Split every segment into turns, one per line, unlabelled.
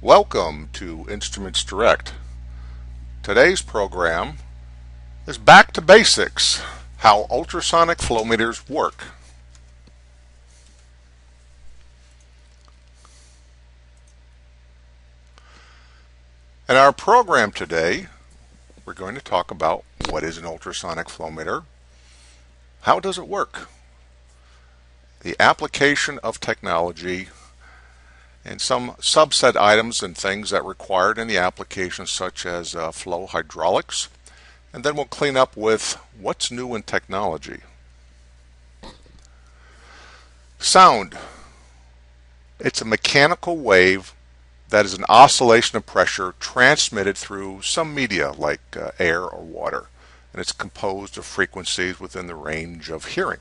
Welcome to Instruments Direct. Today's program is Back to Basics, how ultrasonic flow meters work. In our program today, we're going to talk about what is an ultrasonic flow meter, how does it work, the application of technology, and some subset items and things that are required in the application, such as flow hydraulics. And then we'll clean up with what's new in technology. Sound. It's a mechanical wave that is an oscillation of pressure transmitted through some media like air or water. And it's composed of frequencies within the range of hearing.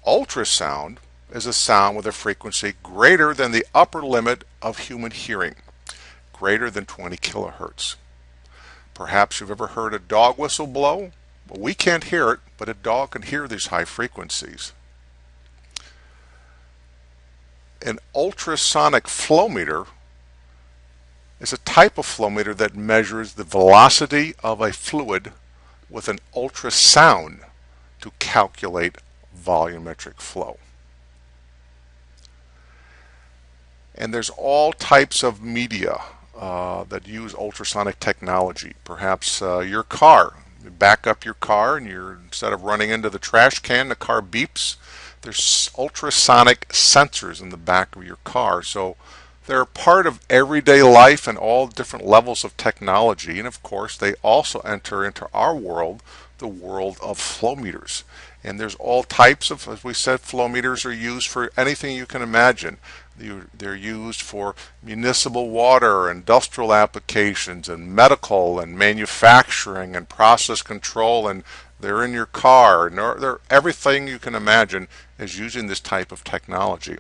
Ultrasound is a sound with a frequency greater than the upper limit of human hearing, greater than 20 kilohertz. Perhaps you've ever heard a dog whistle blow. Well, we can't hear it, but a dog can hear these high frequencies. An ultrasonic flow meter is a type of flow meter that measures the velocity of a fluid with an ultrasound to calculate volumetric flow. And there's all types of media that use ultrasonic technology. Perhaps your car. You back up your car and instead of running into the trash can, the car beeps. There's ultrasonic sensors in the back of your car. So they're part of everyday life and all different levels of technology. And of course, they also enter into our world, the world of flow meters. And there's all types of, as we said, flow meters are used for anything you can imagine. They're used for municipal water, industrial applications, and medical and manufacturing and process control, and they're in your car. And they're everything you can imagine is using this type of technology.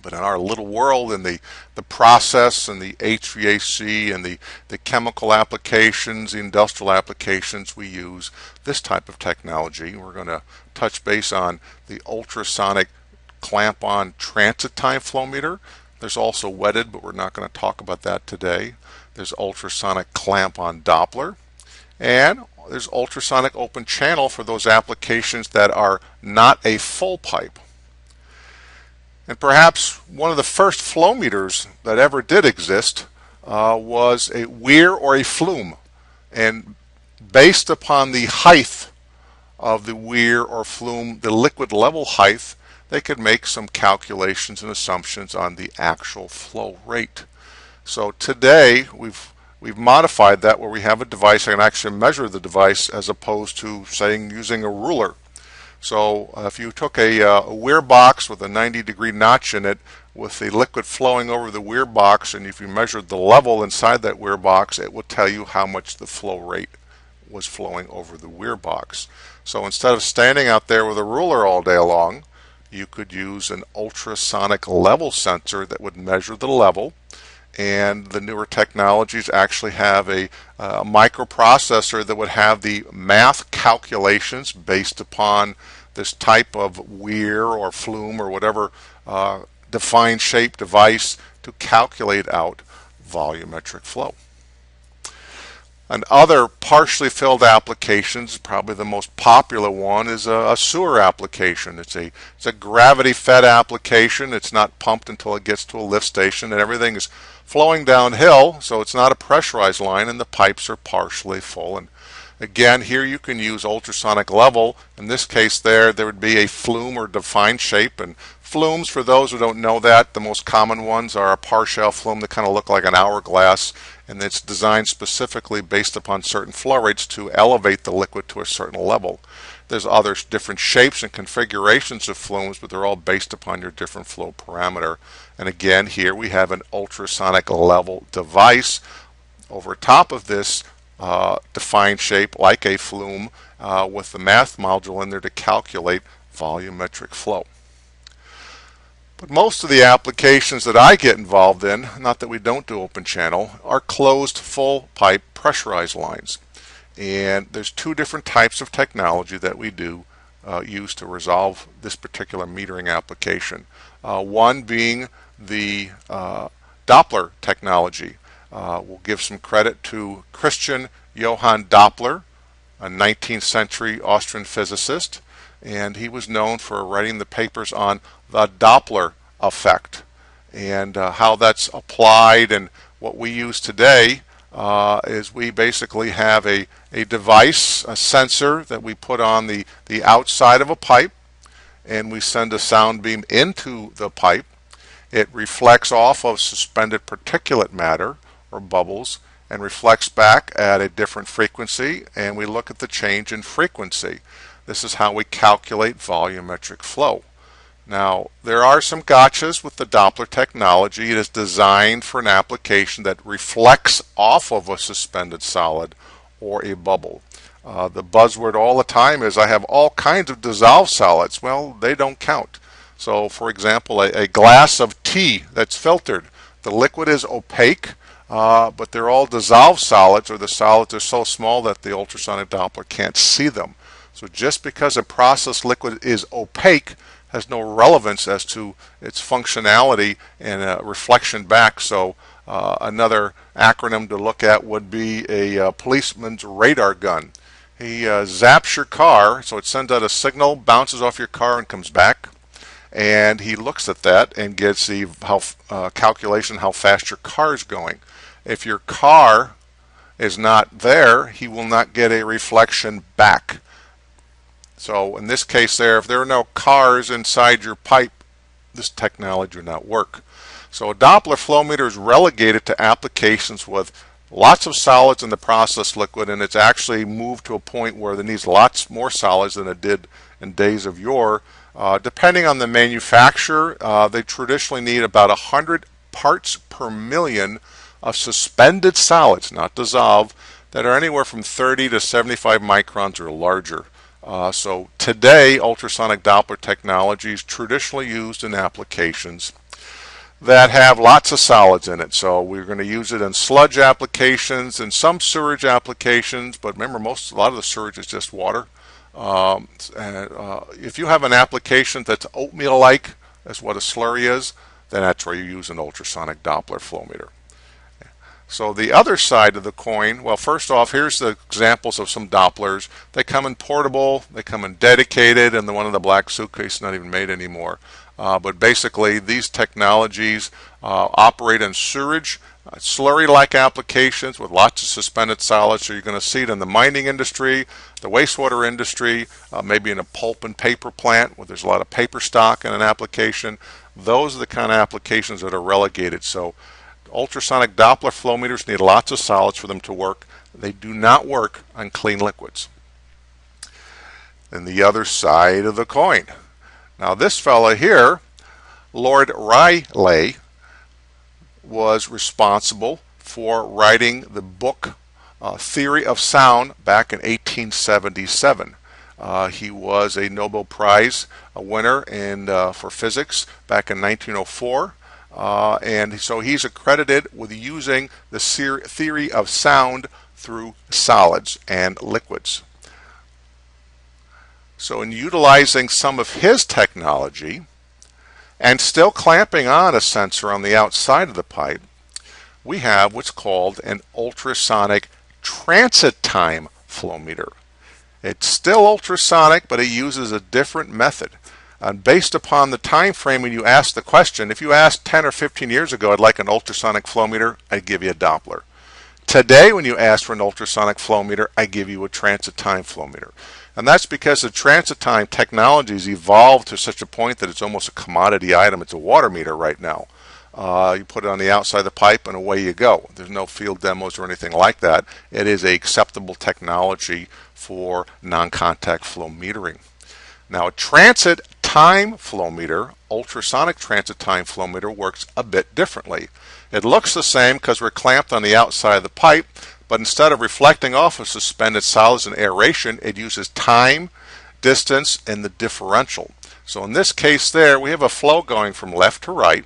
But in our little world, in the process and the HVAC and the chemical applications, the industrial applications, we use this type of technology. We're going to touch base on the ultrasonic clamp-on transit time flow meter. There's also wetted, but we're not going to talk about that today. There's ultrasonic clamp-on Doppler. And there's ultrasonic open channel for those applications that are not a full pipe. And perhaps one of the first flow meters that ever did exist was a weir or a flume. And based upon the height of the weir or flume, the liquid level height, they could make some calculations and assumptions on the actual flow rate. So today we've modified that where we have a device that can actually measure the device as opposed to saying using a ruler. So if you took a weir box with a 90-degree notch in it with the liquid flowing over the weir box, and if you measured the level inside that weir box, it will tell you how much the flow rate was flowing over the weir box. So instead of standing out there with a ruler all day long, you could use an ultrasonic level sensor that would measure the level. And the newer technologies actually have a microprocessor that would have the math calculations based upon this type of weir or flume or whatever defined shape device to calculate out volumetric flow. And other partially filled applications, probably the most popular one is a sewer application. It's a gravity-fed application. It's not pumped until it gets to a lift station, and everything is flowing downhill, so it's not a pressurized line, and the pipes are partially full. And again, here you can use ultrasonic level. In this case there would be a flume or defined shape. And flumes, for those who don't know that, the most common ones are a par-shell flume that kind of look like an hourglass, and it's designed specifically based upon certain flow rates to elevate the liquid to a certain level. There's other different shapes and configurations of flumes, but they're all based upon your different flow parameter. And again, here we have an ultrasonic level device over top of this defined shape like a flume with the math module in there to calculate volumetric flow. But most of the applications that I get involved in, not that we don't do open channel, are closed full pipe pressurized lines. And there's two different types of technology that we do use to resolve this particular metering application. One being the Doppler technology. We'll give some credit to Christian Johann Doppler, a 19th century Austrian physicist, and he was known for writing the papers on the Doppler effect and how that's applied. And what we use today is we basically have a device, a sensor that we put on the outside of a pipe, and we send a sound beam into the pipe. It reflects off of suspended particulate matter or bubbles and reflects back at a different frequency, and we look at the change in frequency. This is how we calculate volumetric flow. Now, there are some gotchas with the Doppler technology. It is designed for an application that reflects off of a suspended solid or a bubble. The buzzword all the time is, I have all kinds of dissolved solids. Well, they don't count. So, for example, a glass of tea that's filtered, the liquid is opaque, but they're all dissolved solids, or the solids are so small that the ultrasonic Doppler can't see them. So just because a processed liquid is opaque has no relevance as to its functionality and reflection back. So another acronym to look at would be a policeman's radar gun. He zaps your car, so it sends out a signal, bounces off your car and comes back, and he looks at that and gets the calculation how fast your car is going. If your car is not there, he will not get a reflection back. So in this case there, if there are no cars inside your pipe, this technology would not work. So a Doppler flow meter is relegated to applications with lots of solids in the processed liquid, and it's actually moved to a point where it needs lots more solids than it did in days of yore. Depending on the manufacturer, they traditionally need about 100 parts per million of suspended solids, not dissolved, that are anywhere from 30 to 75 microns or larger. So today, ultrasonic Doppler technology is traditionally used in applications that have lots of solids in it. So we're going to use it in sludge applications and some sewage applications, but remember, a lot of the sewage is just water. If you have an application that's oatmeal-like, that's what a slurry is, then that's where you use an ultrasonic Doppler flow meter. So the other side of the coin, well, first off, here's the examples of some Dopplers. They come in portable, they come in dedicated, and the one in the black suitcase is not even made anymore. But basically, these technologies operate in sewage, slurry-like applications with lots of suspended solids. So you're going to see it in the mining industry, the wastewater industry, maybe in a pulp and paper plant where there's a lot of paper stock in an application. Those are the kind of applications that are relegated. So ultrasonic Doppler flow meters need lots of solids for them to work. They do not work on clean liquids. And the other side of the coin. Now this fella here, Lord Rayleigh, was responsible for writing the book Theory of Sound back in 1877. He was a Nobel Prize winner for physics back in 1904. And so he's accredited with using the theory of sound through solids and liquids. So in utilizing some of his technology and still clamping on a sensor on the outside of the pipe, we have what's called an ultrasonic transit time flow meter. It's still ultrasonic, but it uses a different method. And based upon the time frame when you ask the question, if you asked 10 or 15 years ago, I'd like an ultrasonic flow meter, I'd give you a Doppler. Today, when you ask for an ultrasonic flow meter, I give you a transit time flow meter. And that's because the transit time technology has evolved to such a point that it's almost a commodity item. It's a water meter right now. You put it on the outside of the pipe and away you go. There's no field demos or anything like that. It is an acceptable technology for non-contact flow metering. Now, a transit time flow meter, ultrasonic transit time flow meter, works a bit differently. It looks the same because we're clamped on the outside of the pipe, but instead of reflecting off of suspended solids and aeration, it uses time, distance, and the differential. So in this case there, we have a flow going from left to right.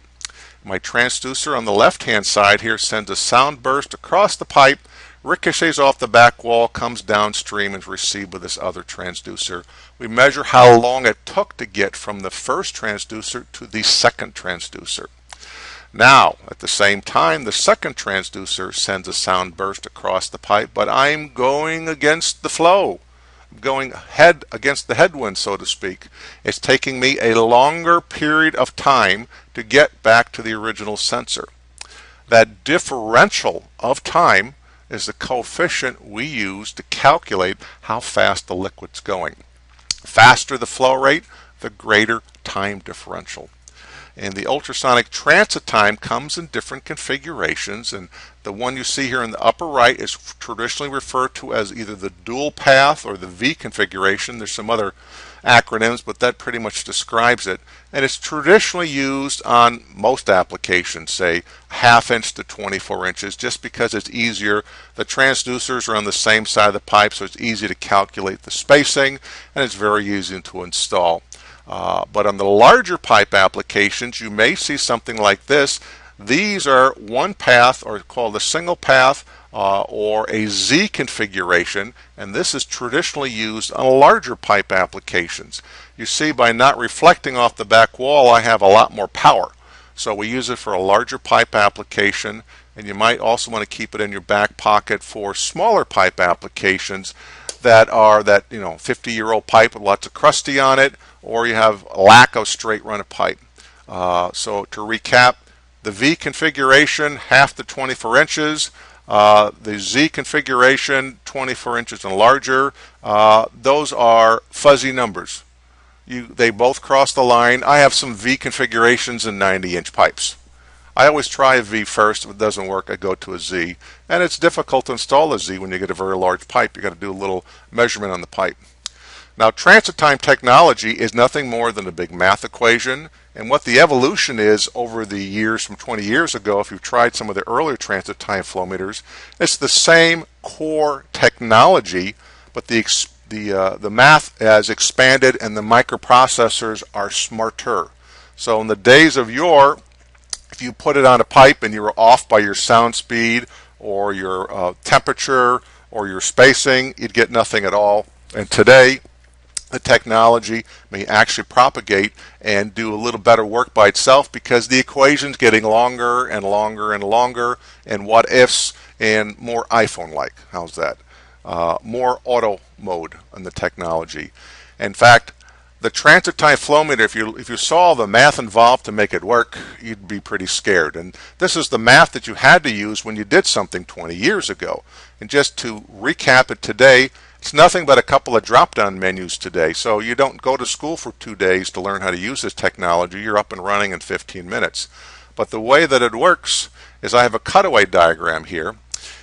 My transducer on the left-hand side here sends a sound burst across the pipe, ricochets off the back wall, comes downstream, and is received with this other transducer. We measure how long it took to get from the first transducer to the second transducer. Now, at the same time, the second transducer sends a sound burst across the pipe, but I'm going against the flow, going head against the headwind, so to speak. It's taking me a longer period of time to get back to the original sensor. That differential of time is the coefficient we use to calculate how fast the liquid's going. Faster the flow rate, the greater time differential. And the ultrasonic transit time comes in different configurations, and the one you see here in the upper right is traditionally referred to as either the dual path or the V configuration. There's some other acronyms, but that pretty much describes it. And it's traditionally used on most applications, say 1/2 inch to 24 inches, just because it's easier. The transducers are on the same side of the pipe, so it's easy to calculate the spacing, and it's very easy to install. But on the larger pipe applications, you may see something like this. These are one path, or called a single path, or a Z configuration, and this is traditionally used on larger pipe applications. You see, by not reflecting off the back wall, I have a lot more power. So we use it for a larger pipe application, and you might also want to keep it in your back pocket for smaller pipe applications that are 50-year-old pipe with lots of crusty on it, or you have a lack of straight run of pipe. So to recap, the V configuration, 1/2 to 24 inches. The Z configuration, 24 inches and larger. Those are fuzzy numbers. They both cross the line. I have some V configurations in 90-inch pipes. I always try a V first. If it doesn't work, I go to a Z. And it's difficult to install a Z when you get a very large pipe. You got to do a little measurement on the pipe. Now, transit time technology is nothing more than a big math equation. And what the evolution is over the years from 20 years ago, if you've tried some of the earlier transit time flow meters, it's the same core technology, but the math has expanded and the microprocessors are smarter. So in the days of yore, if you put it on a pipe and you were off by your sound speed or your temperature or your spacing, you'd get nothing at all. And today, the technology may actually propagate and do a little better work by itself because the equation's getting longer and longer and longer, and what ifs, and more iPhone-like. How's that? More auto mode on the technology. In fact, the transit time flow meter, if you saw the math involved to make it work, you'd be pretty scared. And this is the math that you had to use when you did something 20 years ago. And just to recap it today, it's nothing but a couple of drop-down menus today. So you don't go to school for 2 days to learn how to use this technology. You're up and running in 15 minutes. But the way that it works is I have a cutaway diagram here,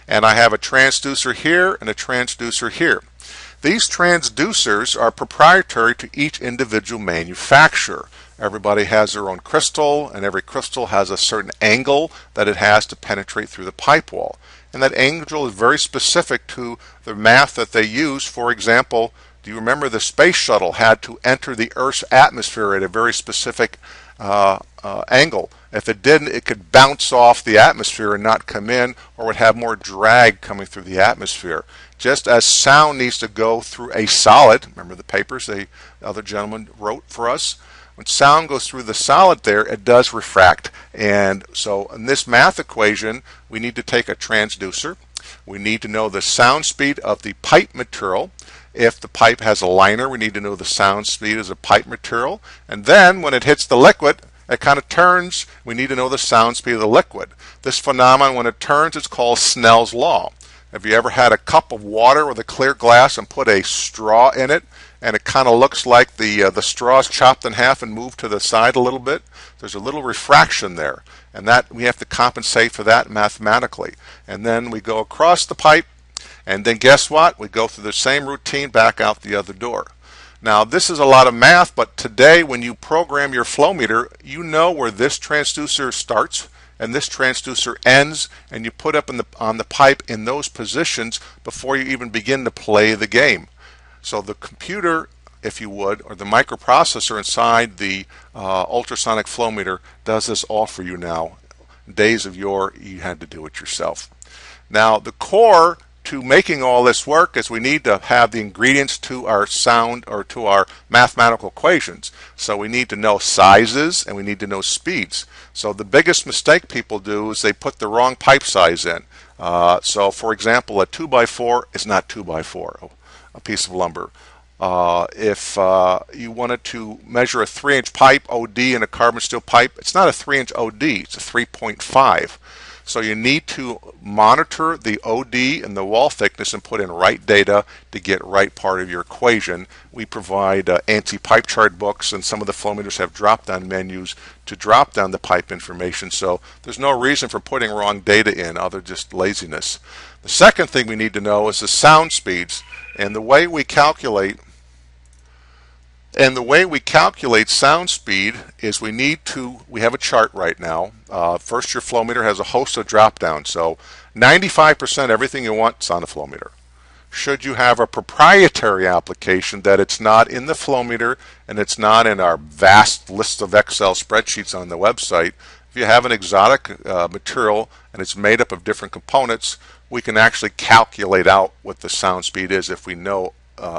and I have a transducer here and a transducer here. These transducers are proprietary to each individual manufacturer. Everybody has their own crystal, and every crystal has a certain angle that it has to penetrate through the pipe wall. And that angle is very specific to the math that they use. For example, do you remember the space shuttle had to enter the Earth's atmosphere at a very specific angle? If it didn't, it could bounce off the atmosphere and not come in, or would have more drag coming through the atmosphere. Just as sound needs to go through a solid, remember the papers the other gentleman wrote for us? When sound goes through the solid there, it does refract. And so in this math equation, we need to take a transducer. We need to know the sound speed of the pipe material. If the pipe has a liner, we need to know the sound speed of the pipe material. And then when it hits the liquid, it kind of turns. We need to know the sound speed of the liquid. This phenomenon, when it turns, it's called Snell's law. Have you ever had a cup of water with a clear glass and put a straw in it, and it kind of looks like the straw is chopped in half and moved to the side a little bit? There's a little refraction there, and that we have to compensate for that mathematically. And then we go across the pipe, and then guess what? We go through the same routine back out the other door. Now, this is a lot of math, but today when you program your flow meter, you know where this transducer starts and this transducer ends, and you put up on the pipe in those positions before you even begin to play the game. So the computer, if you would, or the microprocessor inside the ultrasonic flow meter does this all for you now. Days of yore, you had to do it yourself. Now, the core to making all this work is we need to have the ingredients to our sound or to our mathematical equations. So we need to know sizes and we need to know speeds. So the biggest mistake people do is they put the wrong pipe size in. So for example, a 2x4 is not 2x4, a piece of lumber. If you wanted to measure a 3-inch pipe OD in a carbon steel pipe, it's not a 3-inch OD, it's a 3.5. So you need to monitor the OD and the wall thickness and put in right data to get right part of your equation. We provide ANSI pipe chart books, and some of the flow meters have drop-down menus to drop down the pipe information. So there's no reason for putting wrong data in other than just laziness. The second thing we need to know is the sound speeds, and the way we calculate sound speed is we have a chart right now. First, your flow meter has a host of drop downs. So 95% everything you want is on the flow meter. Should you have a proprietary application that it's not in the flow meter and it's not in our vast list of Excel spreadsheets on the website, if you have an exotic material and it's made up of different components, we can actually calculate out what the sound speed is if we know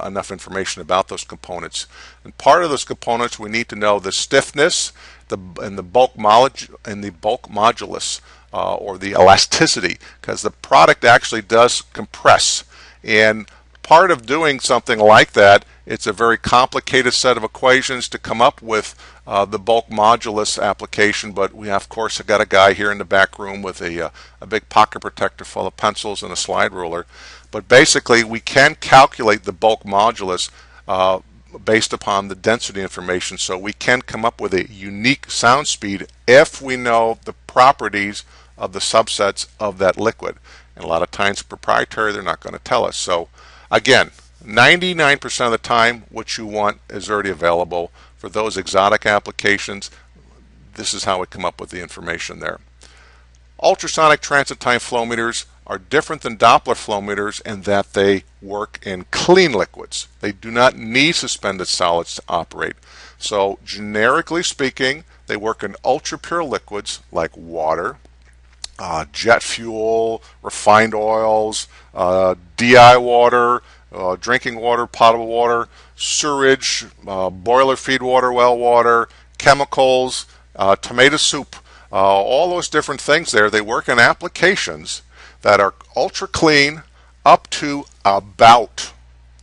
enough information about those components. And part of those components, we need to know the stiffness, and the bulk modulus, or the elasticity, because the product actually does compress. And part of doing something like that, it's a very complicated set of equations to come up with the bulk modulus application, but we have, of course, got a guy here in the back room with a big pocket protector full of pencils and a slide ruler. But basically, we can calculate the bulk modulus based upon the density information, so we can come up with a unique sound speed if we know the properties of the subsets of that liquid. And a lot of times, proprietary, they're not going to tell us. So again, 99% of the time, what you want is already available. For those exotic applications, this is how we come up with the information there. Ultrasonic transit time flow meters are different than Doppler flow meters in that they work in clean liquids. They do not need suspended solids to operate. So generically speaking, they work in ultra pure liquids like water, jet fuel, refined oils, DI water, drinking water, potable water, sewage, boiler feed water, well water, chemicals, tomato soup, all those different things there. They work in applications that are ultra clean up to about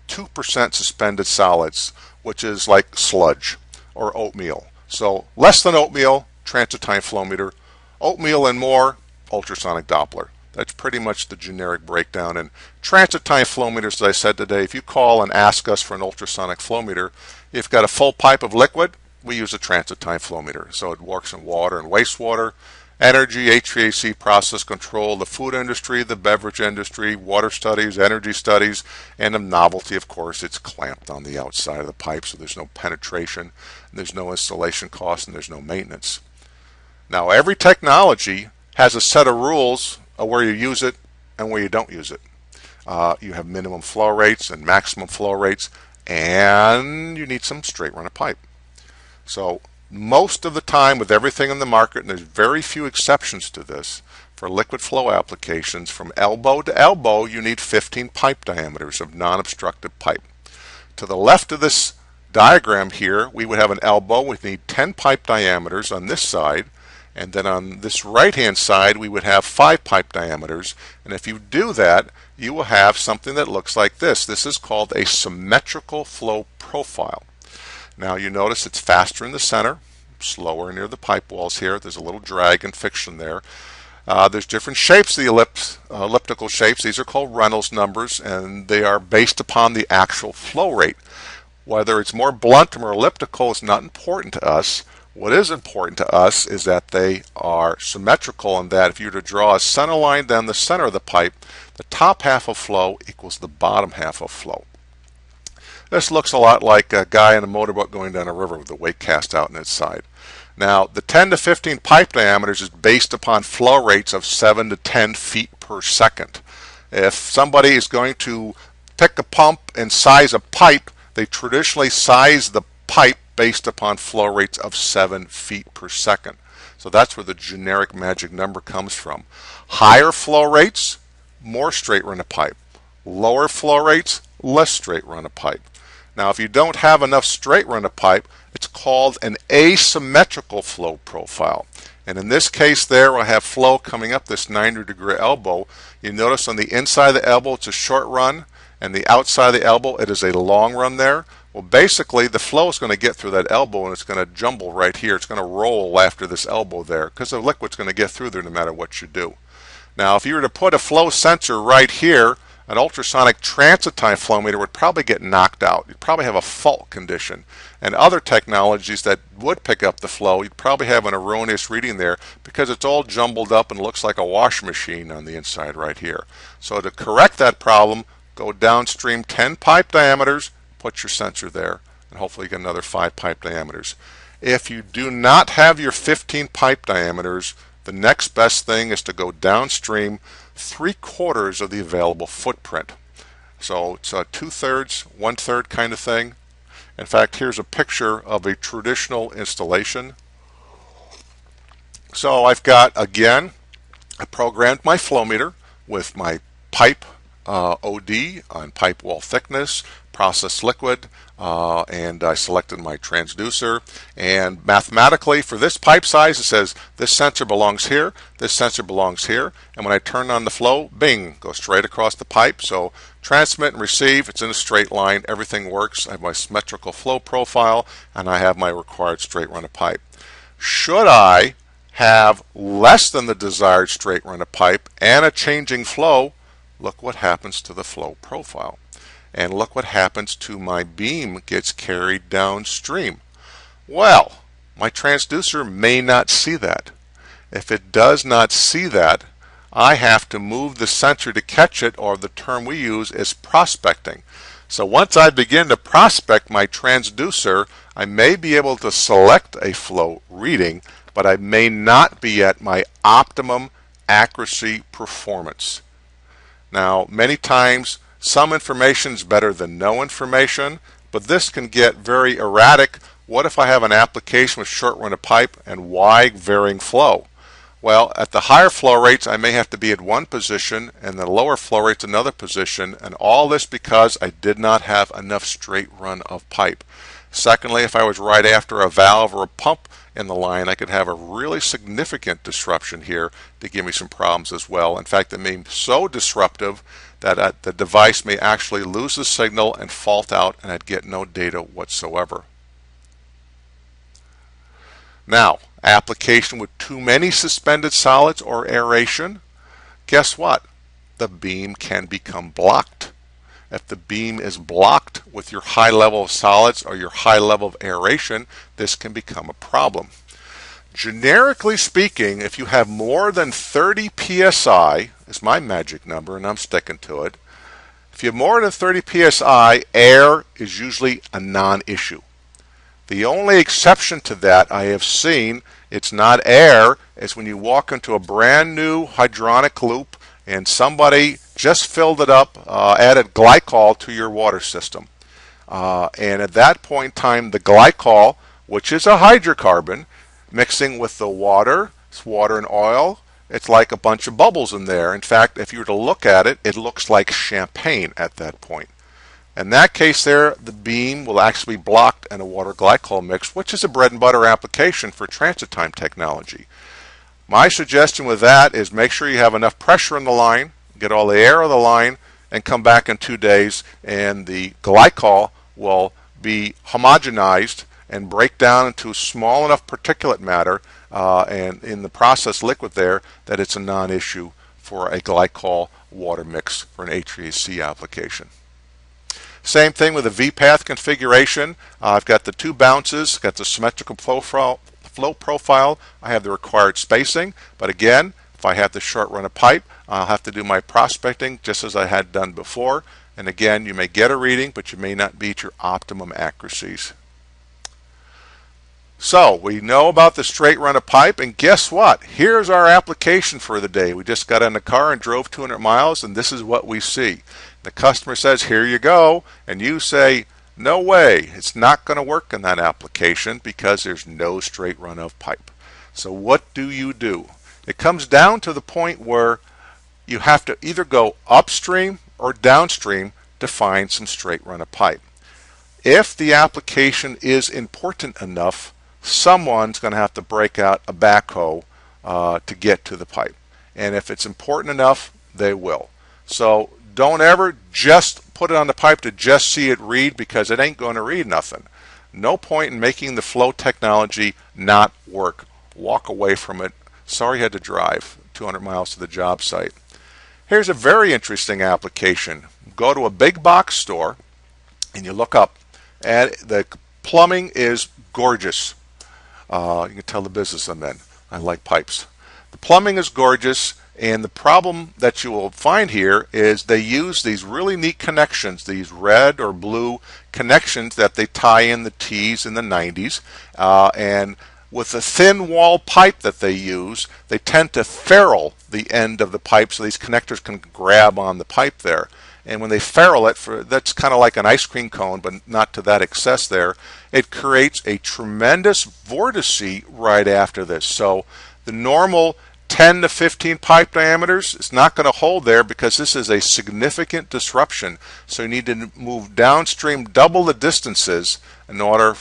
2% suspended solids, which is like sludge or oatmeal. So less than oatmeal, transit time flow meter. Oatmeal and more, ultrasonic Doppler. That's pretty much the generic breakdown. And transit time flow meters, as I said today, if you call and ask us for an ultrasonic flow meter, if you've got a full pipe of liquid, we use a transit time flow meter. So it works in water and wastewater, energy, HVAC, process control, the food industry, the beverage industry, water studies, energy studies, and the novelty, of course, it's clamped on the outside of the pipe, so there's no penetration, there's no installation cost, and there's no maintenance. Now, every technology has a set of rules of where you use it and where you don't use it. You have minimum flow rates and maximum flow rates, and you need some straight run of pipe. So most of the time with everything in the market, and there's very few exceptions to this, for liquid flow applications, from elbow to elbow, you need 15 pipe diameters of non-obstructive pipe. To the left of this diagram here, we would have an elbow. We need 10 pipe diameters on this side, and then on this right-hand side, we would have 5 pipe diameters. And if you do that, you will have something that looks like this. This is called a symmetrical flow profile. Now you notice it's faster in the center, slower near the pipe walls here. There's a little drag and friction there. There's different shapes of the elliptical shapes. These are called Reynolds numbers, and they are based upon the actual flow rate. Whether it's more blunt or more elliptical is not important to us. What is important to us is that they are symmetrical, and that if you were to draw a center line down the center of the pipe, the top half of flow equals the bottom half of flow. This looks a lot like a guy in a motorboat going down a river with the wake cast out on its side. Now, the 10 to 15 pipe diameters is based upon flow rates of 7 to 10 feet per second. If somebody is going to pick a pump and size a pipe, they traditionally size the pipe based upon flow rates of 7 feet per second. So that's where the generic magic number comes from. Higher flow rates, more straight run of pipe. Lower flow rates, less straight run of pipe. Now if you don't have enough straight run of pipe, it's called an asymmetrical flow profile. And in this case there, I have flow coming up this 90-degree elbow. You notice on the inside of the elbow it's a short run, and the outside of the elbow it is a long run there. Well, basically the flow is going to get through that elbow and it's going to jumble right here. It's going to roll after this elbow there because the liquid's going to get through there no matter what you do. Now if you were to put a flow sensor right here, an ultrasonic transit time flow meter would probably get knocked out. You'd probably have a fault condition. And other technologies that would pick up the flow, you'd probably have an erroneous reading there because it's all jumbled up and looks like a washing machine on the inside right here. So to correct that problem, go downstream 10 pipe diameters, put your sensor there, and hopefully get another 5 pipe diameters. If you do not have your 15 pipe diameters, the next best thing is to go downstream 3/4 of the available footprint. So it's a 2/3, 1/3 kind of thing. In fact, here's a picture of a traditional installation. So I've got, again, I programmed my flow meter with my pipe OD on pipe wall thickness, processed liquid, and I selected my transducer, and mathematically for this pipe size it says this sensor belongs here, this sensor belongs here, and when I turn on the flow, bing, goes straight across the pipe. So transmit and receive, it's in a straight line, everything works. I have my symmetrical flow profile and I have my required straight run of pipe. Should I have less than the desired straight run of pipe and a changing flow, look what happens to the flow profile. And look what happens to my beam gets carried downstream. Well, my transducer may not see that. If it does not see that, I have to move the sensor to catch it, or the term we use is prospecting. So once I begin to prospect my transducer, I may be able to select a flow reading, but I may not be at my optimum accuracy performance. Now, many times some information is better than no information, but this can get very erratic. What if I have an application with short run of pipe and wide varying flow? Well, at the higher flow rates I may have to be at one position and the lower flow rates another position, and all this because I did not have enough straight run of pipe. Secondly, if I was right after a valve or a pump in the line, I could have a really significant disruption here to give me some problems as well. In fact, it may be so disruptive that the device may actually lose the signal and fault out, and I'd get no data whatsoever. Now, application with too many suspended solids or aeration, guess what? The beam can become blocked. If the beam is blocked with your high level of solids or your high level of aeration, this can become a problem. Generically speaking, if you have more than 30 psi, is my magic number and I'm sticking to it. If you have more than 30 psi, air is usually a non-issue. The only exception to that I have seen, it's not air, is when you walk into a brand new hydronic loop and somebody just filled it up, added glycol to your water system. And at that point in time, the glycol, which is a hydrocarbon, mixing with the water, it's water and oil, it's like a bunch of bubbles in there. In fact, if you were to look at it, it looks like champagne at that point. In that case there, the beam will actually be blocked in a water glycol mix, which is a bread and butter application for transit time technology. My suggestion with that is make sure you have enough pressure in the line, get all the air of the line, and come back in 2 days, and the glycol will be homogenized and break down into small enough particulate matter and in the process liquid there that it's a non-issue for a glycol water mix for an HVAC application. Same thing with the V-path configuration. I've got the 2 bounces, got the symmetrical flow profile. I have the required spacing, but again, if I have the short run of pipe, I'll have to do my prospecting just as I had done before. And again, you may get a reading, but you may not beat your optimum accuracies. So we know about the straight run of pipe, and guess what? Here's our application for the day. We just got in the car and drove 200 miles, and this is what we see. The customer says, here you go, and you say, no way, it's not going to work in that application because there's no straight run of pipe. So what do? It comes down to the point where you have to either go upstream or downstream to find some straight run of pipe. If the application is important enough, someone's going to have to break out a backhoe to get to the pipe. And if it's important enough, they will. So don't ever just put it on the pipe to just see it read, because it ain't going to read nothing. No point in making the flow technology not work. Walk away from it. Sorry you had to drive 200 miles to the job site. Here's a very interesting application. Go to a big box store and you look up, and the plumbing is gorgeous. You can tell the business I'm in. I like pipes. The plumbing is gorgeous, and the problem that you will find here is they use these really neat connections, these red or blue connections that they tie in the T's in the 90s, and with the thin wall pipe that they use, they tend to ferrule the end of the pipe so these connectors can grab on the pipe there. And when they ferrule it, that's kind of like an ice cream cone, but not to that excess there, it creates a tremendous vortice right after this. So the normal 10 to 15 pipe diameters is not going to hold there, because this is a significant disruption. So you need to move downstream double the distances in order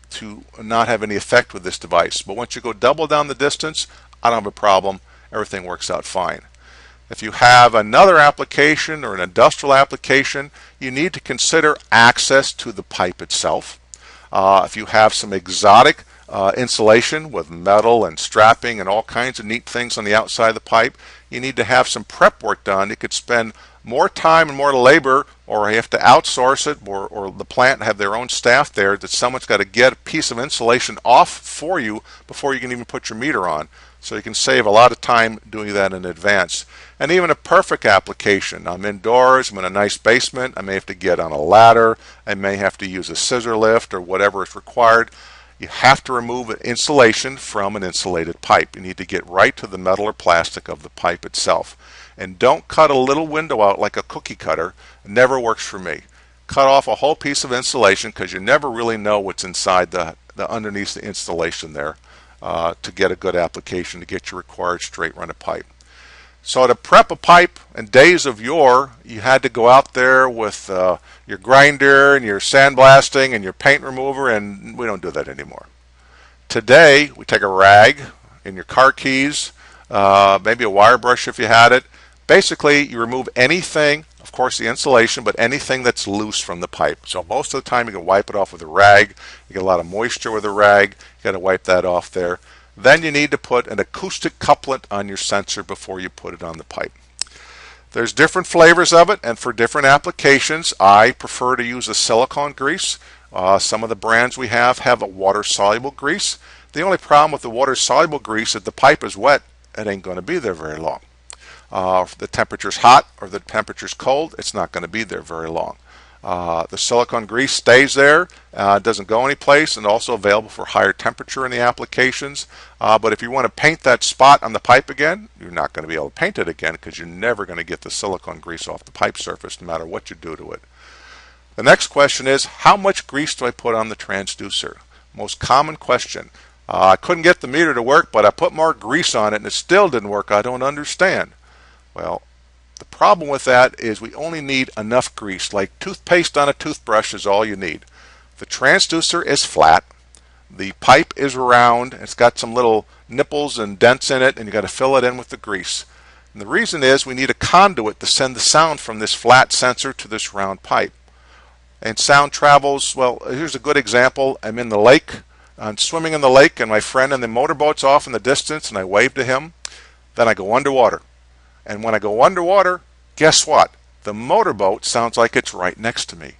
to not have any effect with this device. But once you go double down the distance, I don't have a problem. Everything works out fine. If you have another application or an industrial application, you need to consider access to the pipe itself. If you have some exotic insulation with metal and strapping and all kinds of neat things on the outside of the pipe, you need to have some prep work done. You could spend more time and more labor, or you have to outsource it, or the plant have their own staff there, that someone's got to get a piece of insulation off for you before you can even put your meter on. So you can save a lot of time doing that in advance. And even a perfect application. I'm indoors, I'm in a nice basement, I may have to get on a ladder, I may have to use a scissor lift or whatever is required. You have to remove insulation from an insulated pipe. You need to get right to the metal or plastic of the pipe itself. And don't cut a little window out like a cookie cutter. It never works for me. Cut off a whole piece of insulation, because you never really know what's inside the underneath the installation there to get a good application, to get your required straight run of pipe. So to prep a pipe in days of yore, you had to go out there with your grinder and your sandblasting and your paint remover, and we don't do that anymore. Today, we take a rag and your car keys, maybe a wire brush if you had it. Basically, you remove anything, of course the insulation, but anything that's loose from the pipe. So most of the time you can wipe it off with a rag. You get a lot of moisture with a rag. You got to wipe that off there. Then you need to put an acoustic couplant on your sensor before you put it on the pipe. There's different flavors of it, and for different applications, I prefer to use a silicone grease. Some of the brands we have a water-soluble grease. The only problem with the water-soluble grease, if the pipe is wet, it ain't going to be there very long. If the temperature's hot or the temperature's cold, it's not going to be there very long. The silicone grease stays there, doesn't go anyplace, and also available for higher temperature in the applications. But if you want to paint that spot on the pipe again, you're not going to be able to paint it again, because you're never going to get the silicone grease off the pipe surface no matter what you do to it. The next question is, how much grease do I put on the transducer? Most common question. I couldn't get the meter to work, but I put more grease on it and it still didn't work. I don't understand. Well, the problem with that is we only need enough grease. Like toothpaste on a toothbrush is all you need. The transducer is flat. The pipe is round. It's got some little nipples and dents in it, and you got to fill it in with the grease. And the reason is we need a conduit to send the sound from this flat sensor to this round pipe. And sound travels, well, here's a good example. I'm in the lake. I'm swimming in the lake, and my friend in the motorboat's off in the distance, and I wave to him. Then I go underwater. And when I go underwater, guess what? The motorboat sounds like it's right next to me.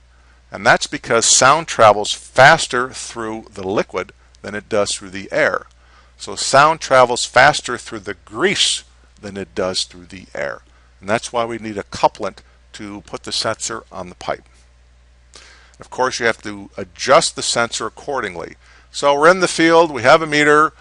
And that's because sound travels faster through the liquid than it does through the air. So sound travels faster through the grease than it does through the air. And that's why we need a couplant to put the sensor on the pipe. Of course, you have to adjust the sensor accordingly. So we're in the field, we have a meter,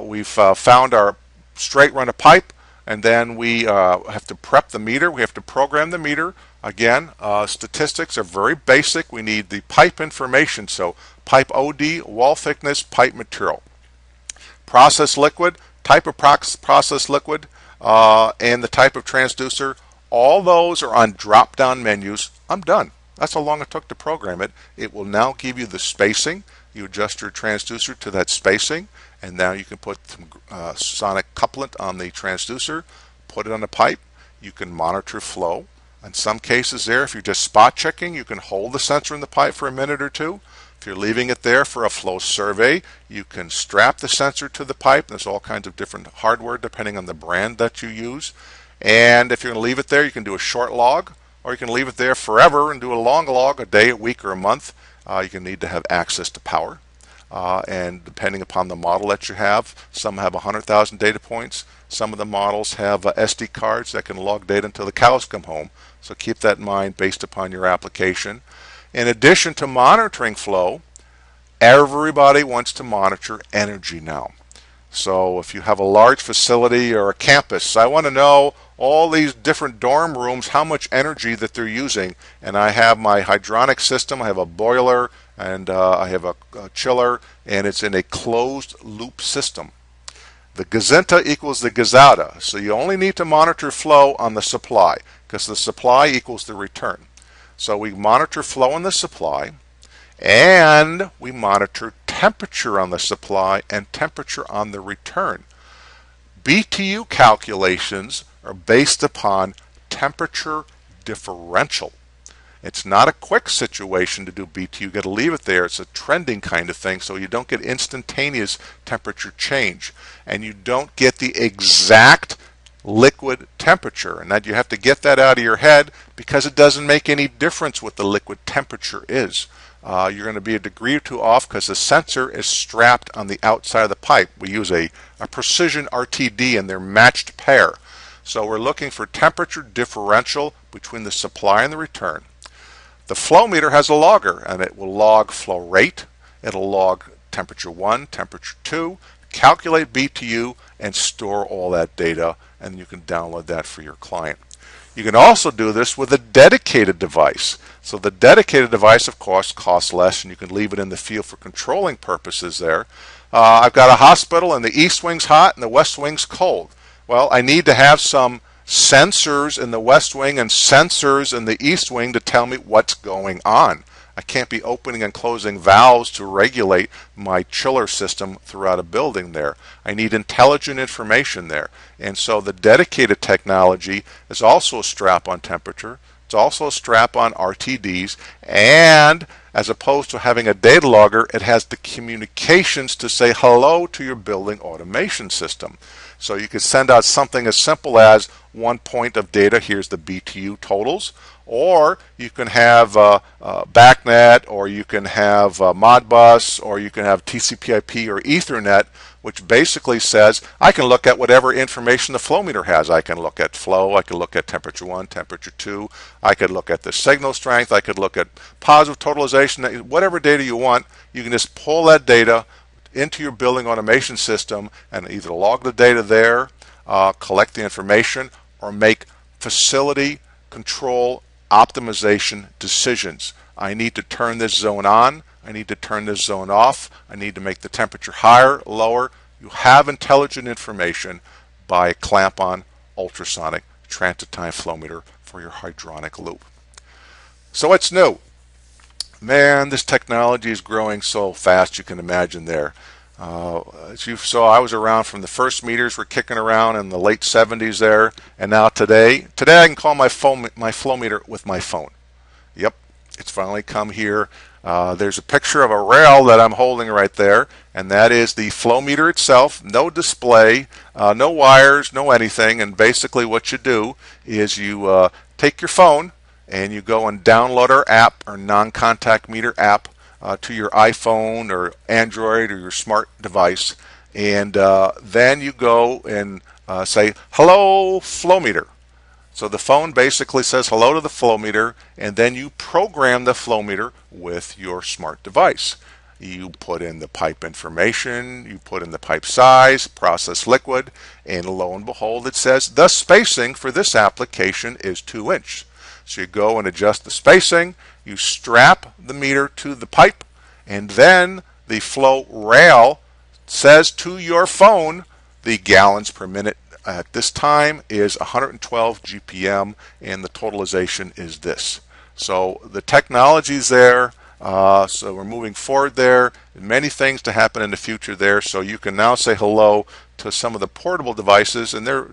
we've found our straight run of pipe, and then we have to prep the meter. We have to program the meter. Again, statistics are very basic. We need the pipe information. So pipe OD, wall thickness, pipe material. Process liquid, type of process liquid, and the type of transducer. all those are on drop-down menus, I'm done. That's how long it took to program it. It will now give you the spacing. You adjust your transducer to that spacing, and now you can put some sonic couplant on the transducer, put it on the pipe. You can monitor flow. In some cases there, if you're just spot checking, you can hold the sensor in the pipe for a minute or two. If you're leaving it there for a flow survey, you can strap the sensor to the pipe. There's all kinds of different hardware depending on the brand that you use. And if you're going to leave it there, you can do a short log, or you can leave it there forever and do a long log, a day, a week, or a month. You can need to have access to power. And depending upon the model that you have, some have 100,000 data points. Some of the models have SD cards that can log data until the cows come home. So keep that in mind based upon your application. In addition to monitoring flow, everybody wants to monitor energy now. So if you have a large facility or a campus, I want to know all these different dorm rooms, how much energy that they're using. And I have my hydronic system, I have a boiler, and I have a chiller, and it's in a closed loop system. The Gazinta equals the Gazauta. So you only need to monitor flow on the supply, because the supply equals the return. So we monitor flow on the supply, and we monitor temperature on the supply and temperature on the return. BTU calculations are based upon temperature differential. It's not a quick situation to do BTU. You got to leave it there. It's a trending kind of thing, so you don't get instantaneous temperature change, and you don't get the exact liquid temperature, and that you have to get that out of your head because it doesn't make any difference what the liquid temperature is. You're going to be a degree or two off because the sensor is strapped on the outside of the pipe. We use a precision RTD, and they're matched pair. So we're looking for temperature differential between the supply and the return. The flow meter has a logger, and it will log flow rate. It'll log temperature 1, temperature 2, calculate BTU, and store all that data, and you can download that for your client. You can also do this with a dedicated device. So the dedicated device, of course, costs less, and you can leave it in the field for controlling purposes there. I've got a hospital, and the east wing's hot and the west wing's cold. Well, I need to have some sensors in the west wing and sensors in the east wing to tell me what's going on. I can't be opening and closing valves to regulate my chiller system throughout a building there. I need intelligent information there. And so the dedicated technology is also a strap-on temperature. It's also a strap-on RTDs. And as opposed to having a data logger, it has the communications to say hello to your building automation system. So you could send out something as simple as 1 point of data, here's the BTU totals, or you can have BACnet, or you can have Modbus, or you can have TCP/IP or Ethernet, which basically says I can look at whatever information the flow meter has. I can look at flow, I can look at temperature 1, temperature 2, I could look at the signal strength, I could look at positive totalization, whatever data you want. You can just pull that data into your building automation system and either log the data there, collect the information, or make facility control optimization decisions. I need to turn this zone on, I need to turn this zone off, I need to make the temperature higher, lower. You have intelligent information by a clamp-on ultrasonic transit time flow meter for your hydronic loop. So what's new? Man, this technology is growing so fast, you can imagine there. As you saw, I was around from the first meters were kicking around in the late 70s there, and now today I can call my flow meter with my phone. Yep, it's finally come here. There's a picture of a rail that I'm holding right there, and that is the flow meter itself. No display, no wires, no anything, and basically what you do is you take your phone and you go and download our app, our non-contact meter app, to your iPhone or Android or your smart device, and then you go and say, hello flow meter. So the phone basically says hello to the flow meter, and then you program the flow meter with your smart device. You put in the pipe information, you put in the pipe size, process liquid, and lo and behold it says the spacing for this application is 2 inches. So you go and adjust the spacing, you strap the meter to the pipe, and then the flow rail says to your phone the gallons per minute at this time is 112 GPM, and the totalization is this. So the technology's there. So we're moving forward there. Many things to happen in the future there. So you can now say hello to some of the portable devices, and they're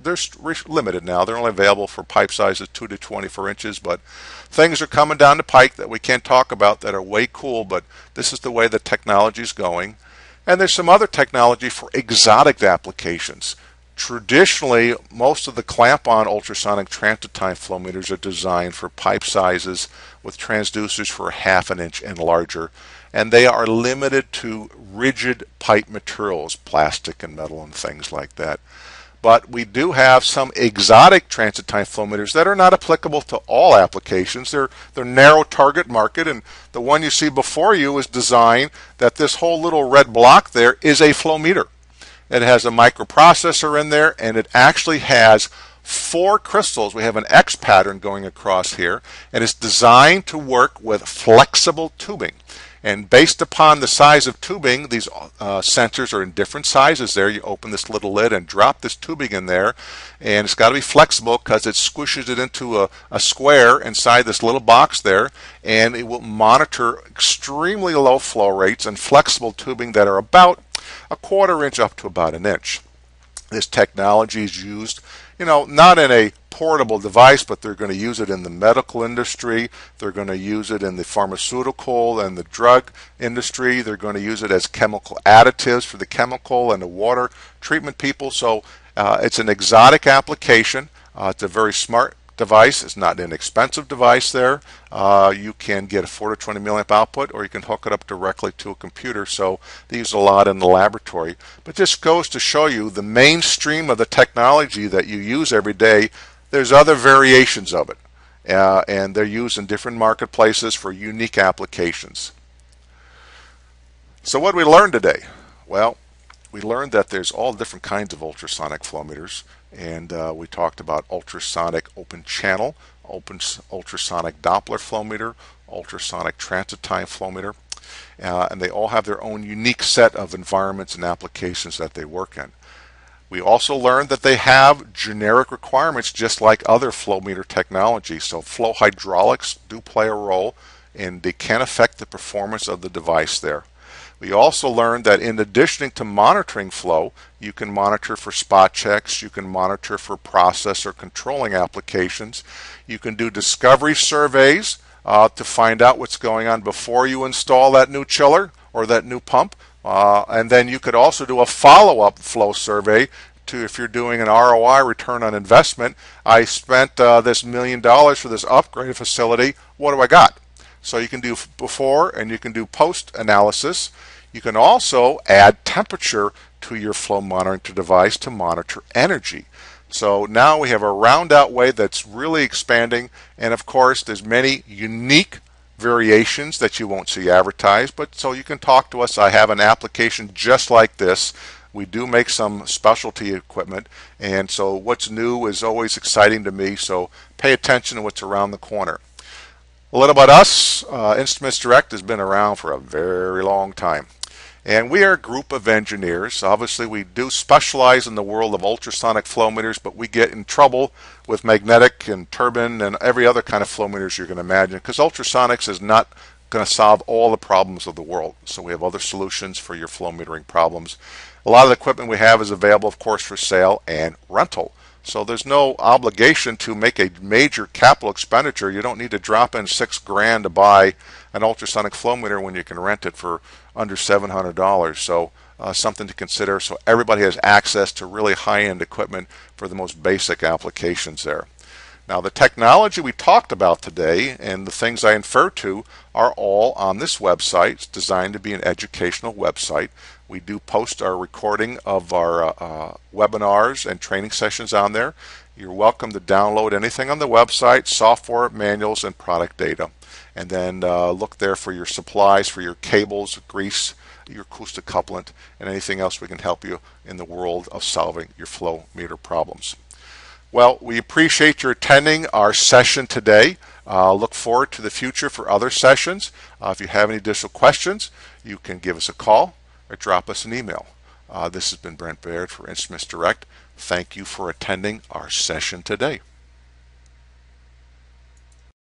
limited now. They're only available for pipe sizes 2 to 24 inches, but things are coming down the pike that we can't talk about that are way cool, but this is the way the technology is going. And there's some other technology for exotic applications. Traditionally, most of the clamp-on ultrasonic transit time flow meters are designed for pipe sizes with transducers for 1/2 inch and larger, and they are limited to rigid pipe materials, plastic and metal and things like that. But we do have some exotic transit time flow meters that are not applicable to all applications. They're narrow target market, and the one you see before you is designed that this whole little red block there is a flow meter. It has a microprocessor in there, and it actually has 4 crystals. We have an X pattern going across here, and it's designed to work with flexible tubing. And based upon the size of tubing, these sensors are in different sizes there. You open this little lid and drop this tubing in there, and it's got to be flexible because it squishes it into a square inside this little box there, and it will monitor extremely low flow rates and flexible tubing that are about 1/4 inch up to about 1 inch. This technology is used, not in a portable device, but they're going to use it in the medical industry. They're going to use it in the pharmaceutical and the drug industry. They're going to use it as chemical additives for the chemical and the water treatment people. So it's an exotic application. It's a very smart device. It's not an inexpensive device there. You can get a 4 to 20 milliamp output, or you can hook it up directly to a computer. So they use a lot in the laboratory. But this goes to show you the mainstream of the technology that you use every day. There's other variations of it, and they're used in different marketplaces for unique applications. So what did we learn today? Well, we learned that there's all different kinds of ultrasonic flow meters, and we talked about ultrasonic open channel, ultrasonic Doppler flow meter, ultrasonic transit time flow meter, and they all have their own unique set of environments and applications that they work in. We also learned that they have generic requirements just like other flow meter technology. So flow hydraulics do play a role, and they can affect the performance of the device there. We also learned that in addition to monitoring flow, you can monitor for spot checks, you can monitor for process or controlling applications. You can do discovery surveys to find out what's going on before you install that new chiller or that new pump. And then you could also do a follow-up flow survey to, if you're doing an ROI, return on investment. I spent this $1 million for this upgrade facility. What do I got? So you can do before and you can do post analysis. You can also add temperature to your flow monitoring device to monitor energy. So now we have a round out way that's really expanding, and of course there's many unique variations that you won't see advertised, but so you can talk to us. I have an application just like this. We do make some specialty equipment, and so what's new is always exciting to me, so pay attention to what's around the corner. A little about us. Instruments Direct has been around for a very long time, and we are a group of engineers. Obviously we do specialize in the world of ultrasonic flow meters, but we get in trouble with magnetic and turbine and every other kind of flow meters you can imagine, because ultrasonics is not going to solve all the problems of the world. So we have other solutions for your flow metering problems. A lot of the equipment we have is available, of course, for sale and rental. So there's no obligation to make a major capital expenditure. You don't need to drop in $6,000 to buy an ultrasonic flow meter when you can rent it for under $700. So something to consider. So everybody has access to really high-end equipment for the most basic applications there. Now the technology we talked about today and the things I inferred to are all on this website. It's designed to be an educational website. We do post our recording of our webinars and training sessions on there. You're welcome to download anything on the website, software, manuals, and product data. And then look there for your supplies, for your cables, grease, your acoustic couplant, and anything else we can help you in the world of solving your flow meter problems. Well, we appreciate your attending our session today. Look forward to the future for other sessions. If you have any additional questions, you can give us a call or drop us an email. This has been Brent Baird for Instruments Direct. Thank you for attending our session today.